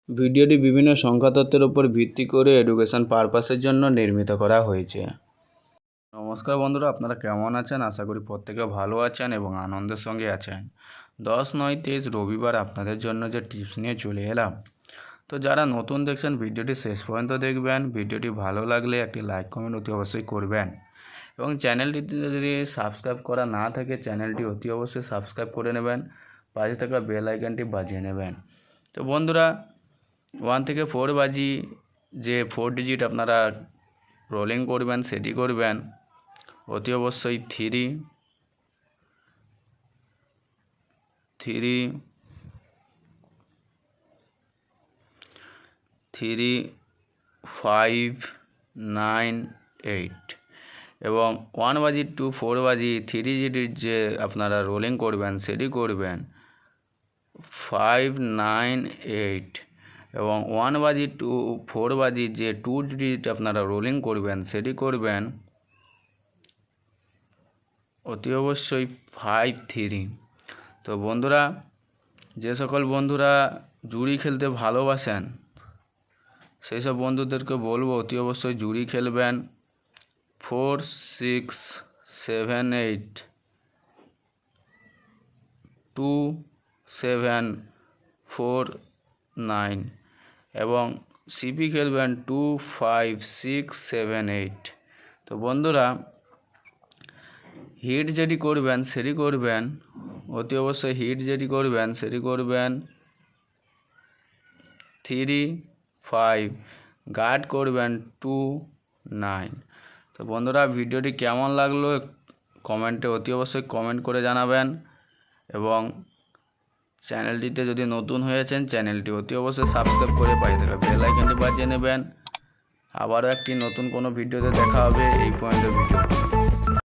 ভিডিওটি বিভিন্ন সংখ্যা তত্ত্বের উপর ভিত্তি করে এডুকেশন পারপাসের জন্য নির্মিত করা হয়েছে। নমস্কার বন্ধুরা, আপনারা কেমন আছেন? আশা করি প্রত্যেকে ভালো আছেন এবং আনন্দের সঙ্গে আছেন। 10-9-23 রবিবার আপনাদের জন্য যে টিপস নিয়ে চলে এলাম। তো যারা নতুন দেখছেন ভিডিওটি শেষ পর্যন্ত দেখবেন। ভিডিওটি ভালো লাগলে একটি লাইক কমেন্ট অতি অবশ্যই করবেন এবং চ্যানেলটিতে যদি সাবস্ক্রাইব করা না থাকে চ্যানেলটি অতি অবশ্যই সাবস্ক্রাইব করে নেবেন, পাশে থাকা বেল আইকনটি বাজিয়ে নেবেন। তো বন্ধুরা, 1 থেকে 4 বাজি যে 4 ডিজিট আপনারা রোলিং করবেন সেটি করবেন অতি অবশ্যই 3, 5, 9, 8 এবং 1 বাজি টু 4 বাজি 3 ডিজিট যে আপনারা রোলিং করবেন সেটি করবেন 5, 9, 8 এবং 1 বাজি টু 4 বাজি যে 2 ডিজিট আপনারা রোলিং করবেন সেটি করবেন অতি অবশ্যই 5, 3। তো বন্ধুরা, যে সকল বন্ধুরা জুড়ি খেলতে ভালোবাসেন সেই সব বন্ধুদেরকে বলবো অতি অবশ্যই জুড়ি খেলবেন 4, 6, 7, 8, 2, 7, 4, 9 এবং সিপি খেলবেন 2, 5, 6, 7, 8। তো বন্ধুরা, হিট যেটি করবেন সেটি করবেন অতি অবশ্যই হিট যেটি করবেন সেটি করবেন 3, 5, গার্ড করবেন 2, 9। তো বন্ধুরা, ভিডিওটি কেমন লাগলো কমেন্টে অতি অবশ্যই কমেন্ট করে জানাবেন এবং চ্যানেলটিতে যদি নতুন হয়েছেন চ্যানেলটি অতি অবশ্যই সাবস্ক্রাইব করে পাশে থাকা বেল আইকনটি বাজিয়ে নেবেন। আবারও একটি নতুন কোনো ভিডিওতে দেখা হবে। এই পর্যন্ত ভিডিও।